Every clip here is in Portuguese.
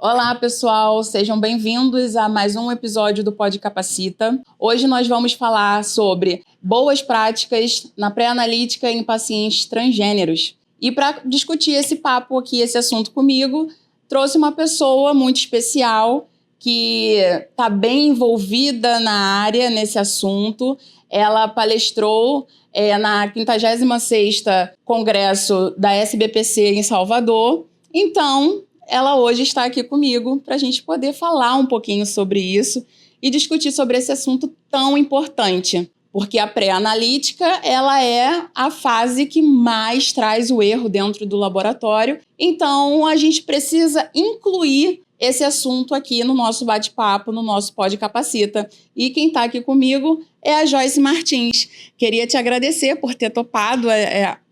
Olá, pessoal, sejam bem-vindos a mais um episódio do Pod Capacita. Hoje nós vamos falar sobre boas práticas na pré-analítica em pacientes transgêneros. E para discutir esse papo aqui, esse assunto comigo, trouxe uma pessoa muito especial que está bem envolvida na área, nesse assunto. Ela palestrou na 56º Congresso da SBPC em Salvador. Então, ela hoje está aqui comigo para a gente poder falar um pouquinho sobre isso e discutir sobre esse assunto tão importante. Porque a pré-analítica, ela é a fase que mais traz o erro dentro do laboratório. Então, a gente precisa incluir esse assunto aqui no nosso bate-papo, no nosso Pod Capacita. E quem está aqui comigo é a Joyce Martins. Queria te agradecer por ter topado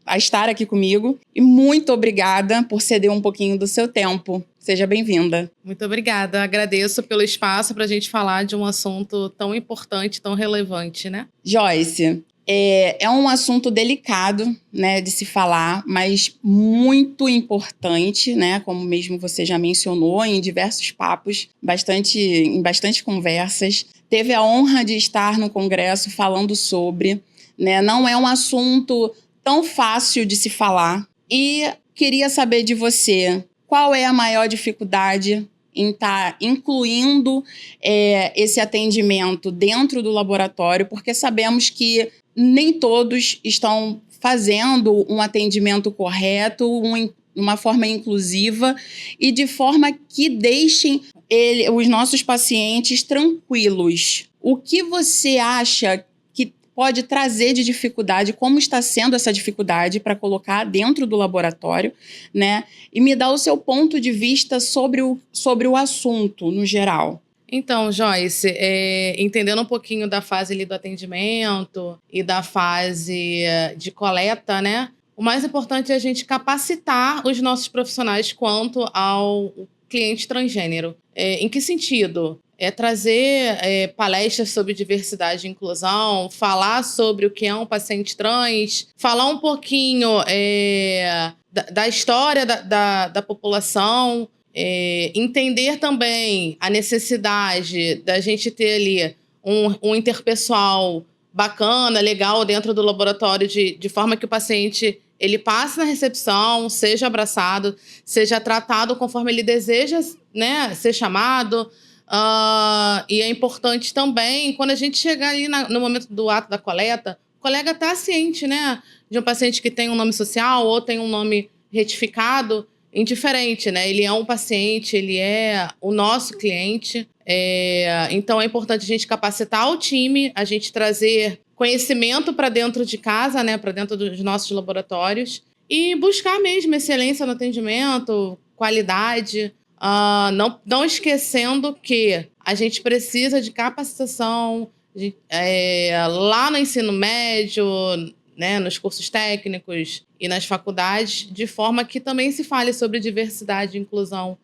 a estar aqui comigo. E muito obrigada por ceder um pouquinho do seu tempo. Seja bem-vinda. Muito obrigada. Agradeço pelo espaço para a gente falar de um assunto tão importante, tão relevante, né? Joyce, é um assunto delicado, né, de se falar, mas muito importante, né? Como mesmo você já mencionou em diversos papos, em bastante conversas. Teve a honra de estar no Congresso falando sobre, né? Não é um assunto tão fácil de se falar. E queria saber de você, qual é a maior dificuldade em estar incluindo esse atendimento dentro do laboratório, porque sabemos que nem todos estão fazendo um atendimento correto, uma forma inclusiva e de forma que deixem os nossos pacientes tranquilos. O que você acha que pode trazer de dificuldade, como está sendo essa dificuldade para colocar dentro do laboratório, né? E me dá o seu ponto de vista sobre o assunto no geral. Então, Joyce, entendendo um pouquinho da fase ali do atendimento e da fase de coleta, né? O mais importante é a gente capacitar os nossos profissionais quanto ao cliente transgênero. Em que sentido? Trazer palestras sobre diversidade e inclusão, falar sobre o que é um paciente trans, falar um pouquinho da história da população, entender também a necessidade da gente ter ali um interpessoal bacana, legal dentro do laboratório, de forma que o paciente ele passe na recepção, seja abraçado, seja tratado conforme ele deseja, né, ser chamado. E é importante também, quando a gente chegar ali no momento do ato da coleta, o colega está ciente, né, de um paciente que tem um nome social ou tem um nome retificado, indiferente, né? Ele é um paciente, ele é o nosso cliente. Então é importante a gente capacitar o time, a gente trazer conhecimento para dentro de casa, né, para dentro dos nossos laboratórios e buscar mesmo excelência no atendimento, qualidade. Não esquecendo que a gente precisa de capacitação lá no ensino médio, né, nos cursos técnicos e nas faculdades, de forma que também se fale sobre diversidade e inclusão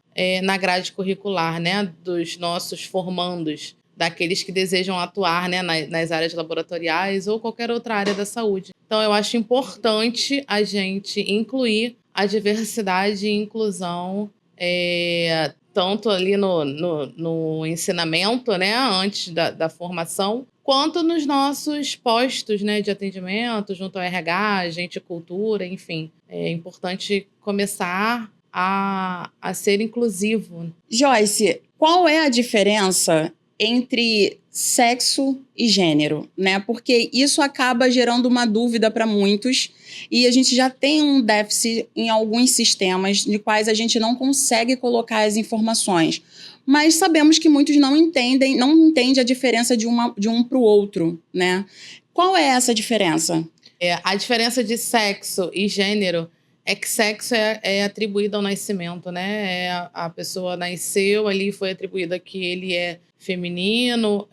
na grade curricular, né, dos nossos formandos, daqueles que desejam atuar, né, nas áreas laboratoriais ou qualquer outra área da saúde. Então, eu acho importante a gente incluir a diversidade e inclusão tanto ali no ensinamento, né, antes da formação, quanto nos nossos postos, né, de atendimento, junto ao RH, gente, cultura, enfim. É importante começar a ser inclusivo. Joyce, qual é a diferença entre sexo e gênero, né? Porque isso acaba gerando uma dúvida para muitos e a gente já tem um déficit em alguns sistemas de quais a gente não consegue colocar as informações. Mas sabemos que muitos não entendem a diferença de um para o outro, né? Qual é essa diferença? A diferença de sexo e gênero é que sexo é atribuído ao nascimento, né? A pessoa nasceu ali, foi atribuída que ele é feminino,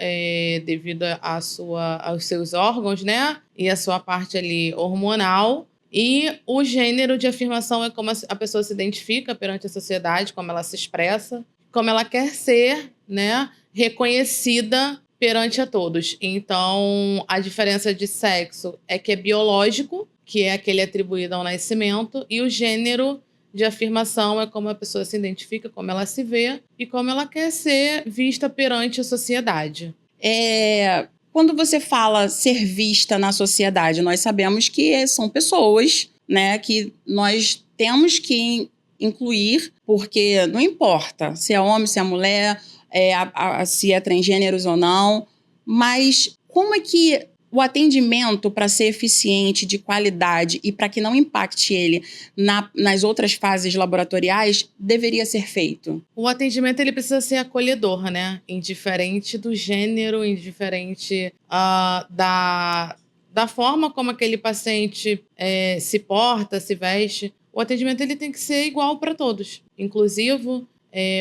devido aos seus órgãos, né? E a sua parte ali hormonal. E o gênero de afirmação é como a pessoa se identifica perante a sociedade, como ela se expressa, como ela quer ser, né, reconhecida perante a todos. Então, a diferença de sexo é que é biológico, que é aquele atribuído ao nascimento, e o gênero de afirmação é como a pessoa se identifica, como ela se vê e como ela quer ser vista perante a sociedade. Quando você fala ser vista na sociedade, nós sabemos que são pessoas, né, que nós temos que incluir, porque não importa se é homem, se é mulher, se é transgêneros ou não, mas como é que o atendimento, para ser eficiente, de qualidade e para que não impacte ele nas outras fases laboratoriais, deveria ser feito? O atendimento ele precisa ser acolhedor, né? Indiferente do gênero, indiferente da forma como aquele paciente se porta, se veste. O atendimento ele tem que ser igual para todos, inclusivo.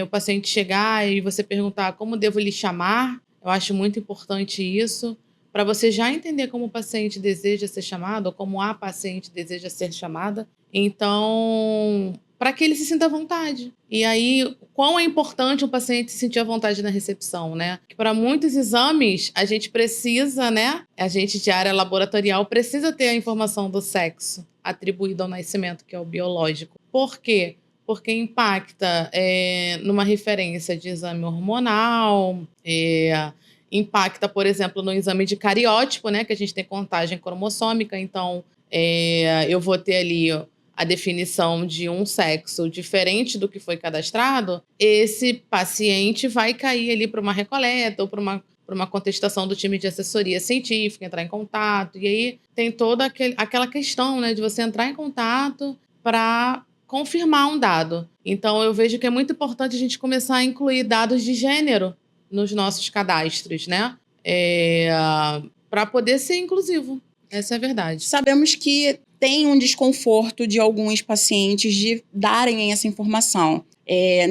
O paciente chegar e você perguntar como devo lhe chamar, eu acho muito importante isso, para você já entender como o paciente deseja ser chamado, ou como a paciente deseja ser chamada. Então, para que ele se sinta à vontade. E aí, quão é importante um paciente se sentir à vontade na recepção, né? Que para muitos exames, a gente precisa, né? A gente de área laboratorial precisa ter a informação do sexo atribuído ao nascimento, que é o biológico. Por quê? Porque impacta numa referência de exame hormonal, impacta, por exemplo, no exame de cariótipo, né, que a gente tem contagem cromossômica, então eu vou ter ali a definição de um sexo diferente do que foi cadastrado, esse paciente vai cair ali para uma recoleta ou para uma contestação do time de assessoria científica, entrar em contato, e aí tem toda aquela questão, né, de você entrar em contato para confirmar um dado. Então, eu vejo que é muito importante a gente começar a incluir dados de gênero nos nossos cadastros, né? Para poder ser inclusivo. Essa é a verdade. Sabemos que tem um desconforto de alguns pacientes de darem essa informação.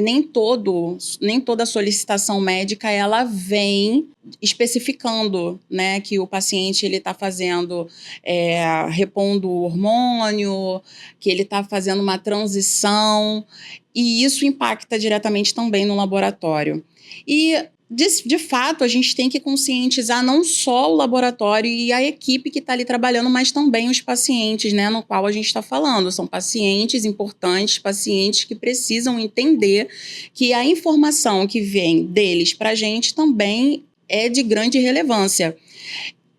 Nem toda solicitação médica ela vem especificando, né, que o paciente ele está fazendo, repondo o hormônio, que ele está fazendo uma transição, e isso impacta diretamente também no laboratório. E de fato, a gente tem que conscientizar não só o laboratório e a equipe que está ali trabalhando, mas também os pacientes, né, no qual a gente está falando. São pacientes importantes, pacientes que precisam entender que a informação que vem deles para a gente também é de grande relevância.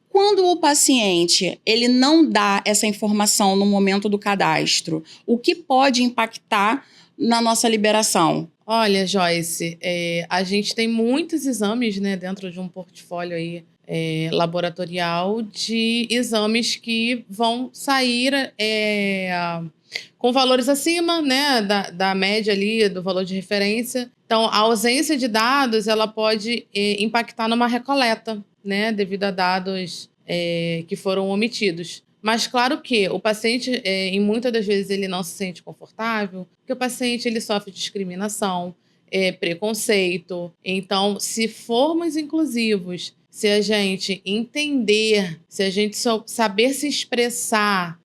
Quando o paciente ele não dá essa informação no momento do cadastro, o que pode impactar na nossa liberação? Olha, Joyce, a gente tem muitos exames, né, dentro de um portfólio aí, laboratorial de exames que vão sair com valores acima, né, da média ali, do valor de referência. Então, a ausência de dados ela pode impactar numa recoleta, né, devido a dados que foram omitidos. Mas claro que o paciente, em muitas das vezes, ele não se sente confortável, porque o paciente ele sofre discriminação, preconceito. Então, se formos inclusivos, se a gente entender, se a gente saber se expressar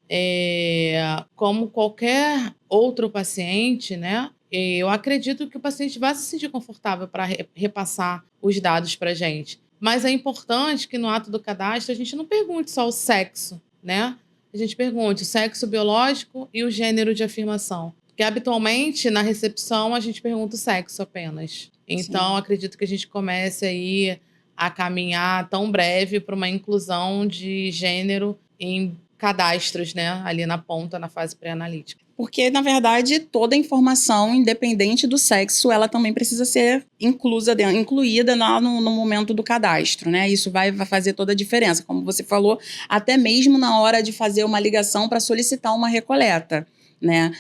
como qualquer outro paciente, né? Eu acredito que o paciente vai se sentir confortável para repassar os dados para a gente. Mas é importante que no ato do cadastro a gente não pergunte só o sexo, né? A gente pergunte o sexo biológico e o gênero de afirmação. Porque habitualmente na recepção a gente pergunta o sexo apenas. Então, acredito que a gente comece aí a caminhar tão breve para uma inclusão de gênero em cadastros, né? Ali na ponta, na fase pré-analítica. Porque, na verdade, toda informação, independente do sexo, ela também precisa ser incluída lá no momento do cadastro, né? Isso vai fazer toda a diferença. Como você falou, até mesmo na hora de fazer uma ligação para solicitar uma recoleta, né?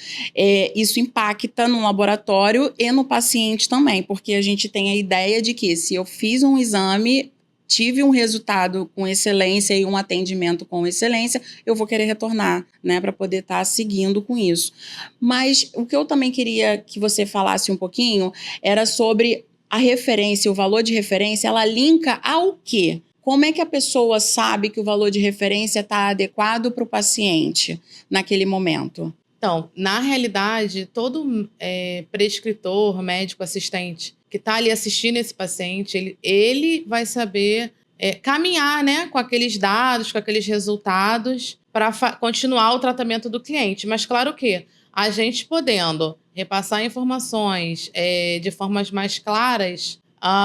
Isso impacta no laboratório e no paciente também, porque a gente tem a ideia de que se eu fiz um exame, tive um resultado com excelência e um atendimento com excelência, eu vou querer retornar, né, para poder estar seguindo com isso. Mas o que eu também queria que você falasse um pouquinho era sobre a referência, o valor de referência, ela linka ao quê? Como é que a pessoa sabe que o valor de referência está adequado para o paciente naquele momento? Então, na realidade, todo prescritor, médico, assistente que está ali assistindo esse paciente, ele vai saber caminhar, né, com aqueles dados, com aqueles resultados para continuar o tratamento do cliente. Mas claro que a gente podendo repassar informações de formas mais claras,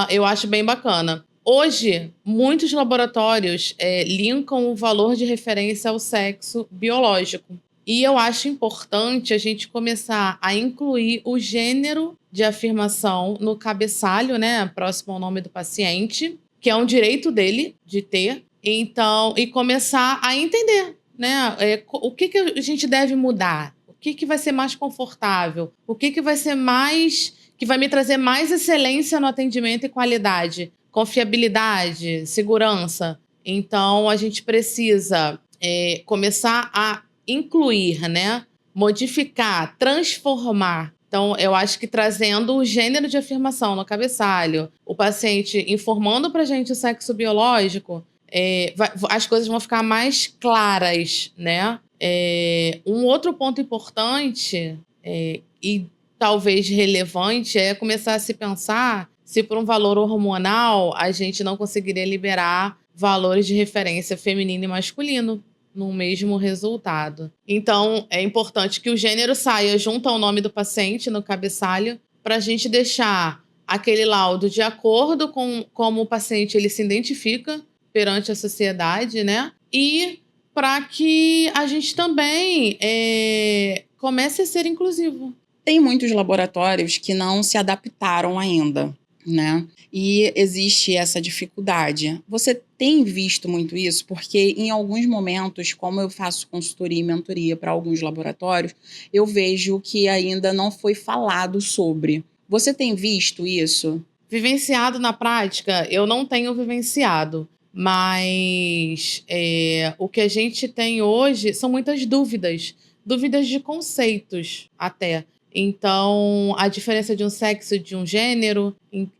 eu acho bem bacana. Hoje, muitos laboratórios linkam o valor de referência ao sexo biológico. E eu acho importante a gente começar a incluir o gênero de afirmação no cabeçalho, né, próximo ao nome do paciente, que é um direito dele de ter. Então, e começar a entender, né, o que a gente deve mudar, o que vai ser mais confortável, o que vai ser mais, que vai me trazer mais excelência no atendimento e qualidade, confiabilidade, segurança. Então, a gente precisa começar a incluir, né? Modificar, transformar. Então, eu acho que trazendo o gênero de afirmação no cabeçalho, o paciente informando pra gente o sexo biológico, as coisas vão ficar mais claras, né? Um outro ponto importante e talvez relevante é começar a se pensar se por um valor hormonal a gente não conseguiria liberar valores de referência feminino e masculino no mesmo resultado. Então, é importante que o gênero saia junto ao nome do paciente no cabeçalho para a gente deixar aquele laudo de acordo com como o paciente ele se identifica perante a sociedade, né? E para que a gente também comece a ser inclusivo. Tem muitos laboratórios que não se adaptaram ainda, né? E existe essa dificuldade. Você tem visto muito isso? Porque em alguns momentos, como eu faço consultoria e mentoria para alguns laboratórios, eu vejo que ainda não foi falado sobre. Você tem visto isso? Vivenciado na prática, eu não tenho vivenciado. Mas o que a gente tem hoje são muitas dúvidas. Dúvidas de conceitos, até. Então, a diferença de um sexo e de um gênero,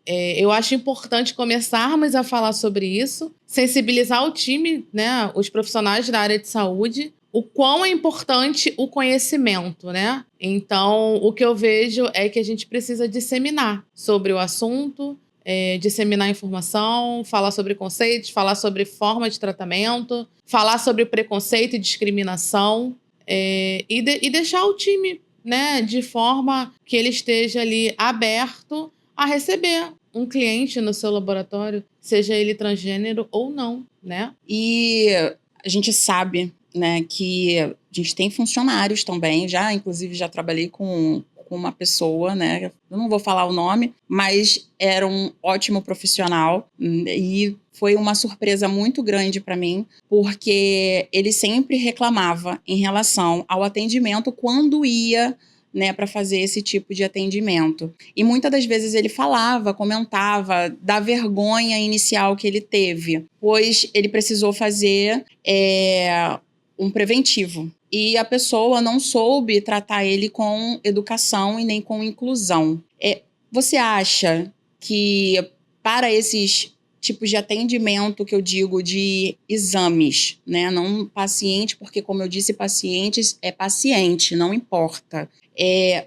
eu acho importante começarmos a falar sobre isso, sensibilizar o time, né, os profissionais da área de saúde, o quão é importante o conhecimento, né? Então, o que eu vejo é que a gente precisa disseminar sobre o assunto, disseminar informação, falar sobre conceitos, falar sobre forma de tratamento, falar sobre preconceito e discriminação, e deixar o time, né, de forma que ele esteja ali aberto a receber um cliente no seu laboratório, seja ele transgênero ou não, né? E a gente sabe, né, que a gente tem funcionários também, inclusive já trabalhei com uma pessoa, né, eu não vou falar o nome, mas era um ótimo profissional e foi uma surpresa muito grande para mim, porque ele sempre reclamava em relação ao atendimento quando ia, né, para fazer esse tipo de atendimento. E muitas das vezes ele comentava da vergonha inicial que ele teve, pois ele precisou fazer um preventivo. E a pessoa não soube tratar ele com educação e nem com inclusão. Você acha que para esses tipos de atendimento que eu digo de exames, né? Não paciente, porque como eu disse, pacientes é paciente, não importa.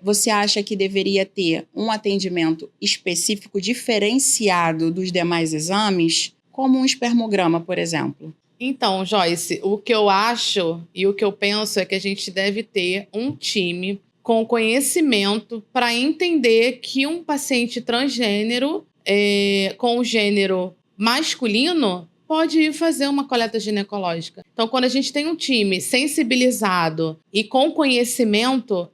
Você acha que deveria ter um atendimento específico diferenciado dos demais exames, como um espermograma, por exemplo? Então, Joyce, o que eu acho e o que eu penso é que a gente deve ter um time com conhecimento para entender que um paciente transgênero com o gênero masculino pode ir fazer uma coleta ginecológica. Então, quando a gente tem um time sensibilizado e com conhecimento,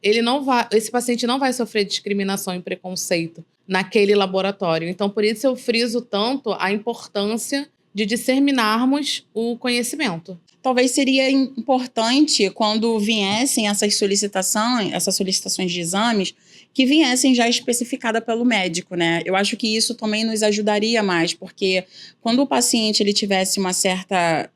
esse paciente não vai sofrer discriminação e preconceito naquele laboratório. Então, por isso eu friso tanto a importância de disseminarmos o conhecimento. Talvez seria importante, quando viessem essas solicitações de exames, que viessem já especificada pelo médico, né? Eu acho que isso também nos ajudaria mais, porque quando o paciente ele tivesse uma certa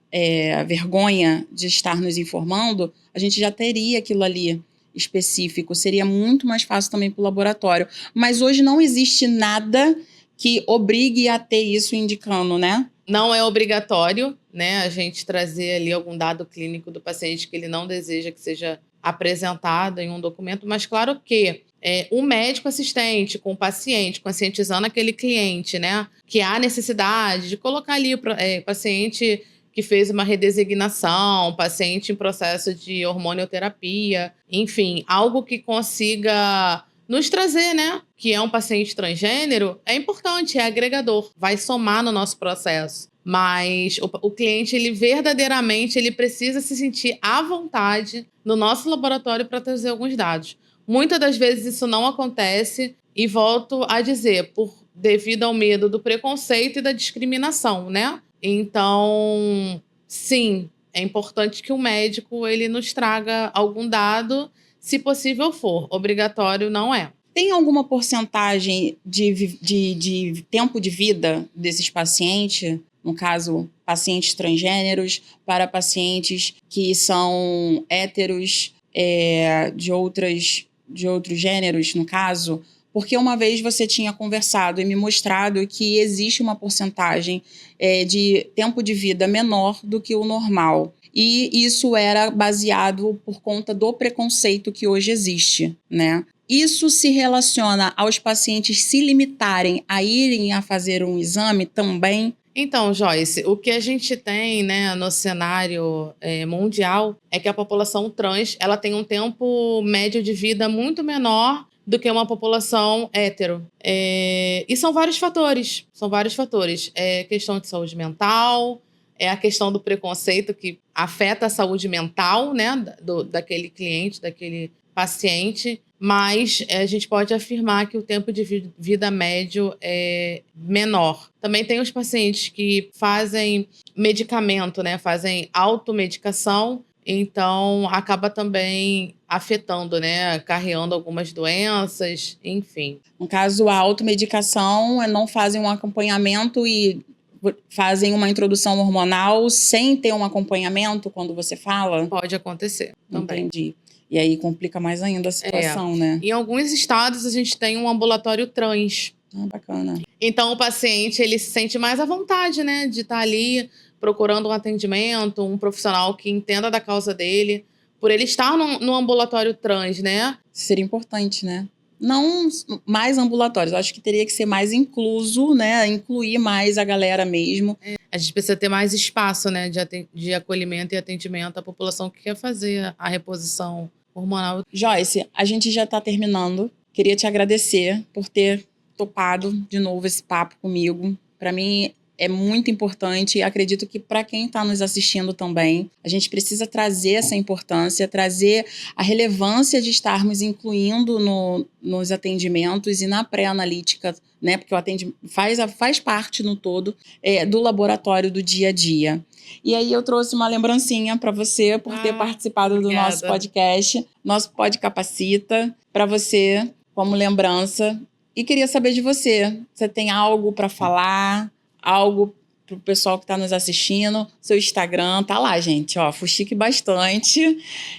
vergonha de estar nos informando, a gente já teria aquilo ali específico, seria muito mais fácil também para o laboratório. Mas hoje não existe nada que obrigue a ter isso indicando, né? Não é obrigatório, né, a gente trazer ali algum dado clínico do paciente que ele não deseja que seja apresentado em um documento, mas claro que o médico assistente com o paciente, conscientizando aquele cliente, né, que há necessidade de colocar ali o paciente que fez uma redesignação, paciente em processo de hormonioterapia, enfim, algo que consiga nos trazer, né? Que é um paciente transgênero, é importante, é agregador, vai somar no nosso processo. Mas o cliente, ele verdadeiramente, ele precisa se sentir à vontade no nosso laboratório para trazer alguns dados. Muitas das vezes isso não acontece e volto a dizer, devido ao medo do preconceito e da discriminação, né? Então, sim, é importante que o médico ele nos traga algum dado, se possível for. Obrigatório não é. Tem alguma porcentagem de tempo de vida desses pacientes? No caso, pacientes transgêneros para pacientes que são héteros de outros gêneros, no caso? Porque uma vez você tinha conversado e me mostrado que existe uma porcentagem de tempo de vida menor do que o normal. E isso era baseado por conta do preconceito que hoje existe, né? Isso se relaciona aos pacientes se limitarem a irem a fazer um exame também? Então, Joyce, o que a gente tem, né, no cenário mundial é que a população trans ela tem um tempo médio de vida muito menor do que uma população hétero. E são vários fatores. É questão de saúde mental, é a questão do preconceito que afeta a saúde mental, né, daquele cliente, daquele paciente. Mas a gente pode afirmar que o tempo de vida médio é menor. Também tem os pacientes que fazem medicamento, né? Fazem automedicação, então acaba também afetando, né? Acarreando algumas doenças, enfim. No caso, a automedicação não fazem um acompanhamento e fazem uma introdução hormonal sem ter um acompanhamento quando você fala? Pode acontecer também. Entendi. E aí complica mais ainda a situação, né? Em alguns estados a gente tem um ambulatório trans. Ah, bacana. Então o paciente ele se sente mais à vontade, né? De estar ali procurando um atendimento, um profissional que entenda da causa dele. Por ele estar no ambulatório trans, né? Seria importante, né? Não mais ambulatórios, acho que teria que ser mais incluso, né? Incluir mais a galera mesmo. A gente precisa ter mais espaço, né? De acolhimento e atendimento à população que quer fazer a reposição hormonal. Joyce, a gente já está terminando. Queria te agradecer por ter topado de novo esse papo comigo. Para mim é muito importante e acredito que para quem está nos assistindo também, a gente precisa trazer essa importância, trazer a relevância de estarmos incluindo nos atendimentos e na pré-analítica, né? Porque o atendimento faz parte no todo do laboratório do dia a dia. E aí eu trouxe uma lembrancinha para você por ter participado do nosso podcast, nosso Pod Capacita, para você como lembrança. E queria saber de você, você tem algo para falar? Algo pro pessoal que está nos assistindo, seu Instagram, tá lá, gente, ó, fuxique bastante,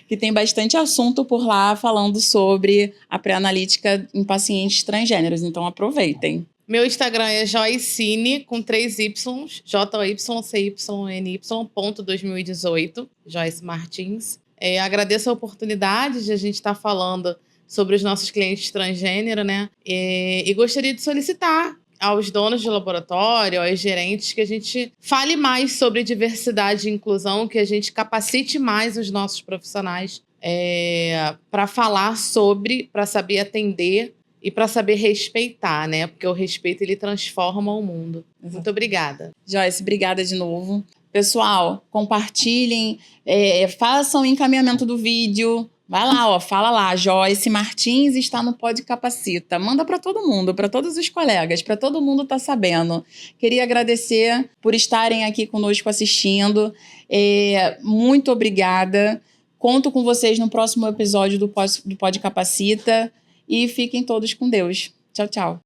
que tem bastante assunto por lá falando sobre a pré-analítica em pacientes transgêneros, então aproveitem. Meu Instagram é Joycine, com 3 Ys, JYCYNY.2018, Joyce Martins. Agradeço a oportunidade de a gente estar falando sobre os nossos clientes transgênero, né? E gostaria de solicitar aos donos de laboratório, aos gerentes, que a gente fale mais sobre diversidade e inclusão, que a gente capacite mais os nossos profissionais para falar sobre, para saber atender e para saber respeitar, né? Porque o respeito, ele transforma o mundo. Muito obrigada. Joyce, obrigada de novo. Pessoal, compartilhem, façam o encaminhamento do vídeo. Vai lá, ó, fala lá, Joyce Martins está no Pod Capacita. Manda para todo mundo, para todos os colegas, para todo mundo tá sabendo. Queria agradecer por estarem aqui conosco assistindo. Muito obrigada. Conto com vocês no próximo episódio do Pod Capacita. E fiquem todos com Deus. Tchau, tchau.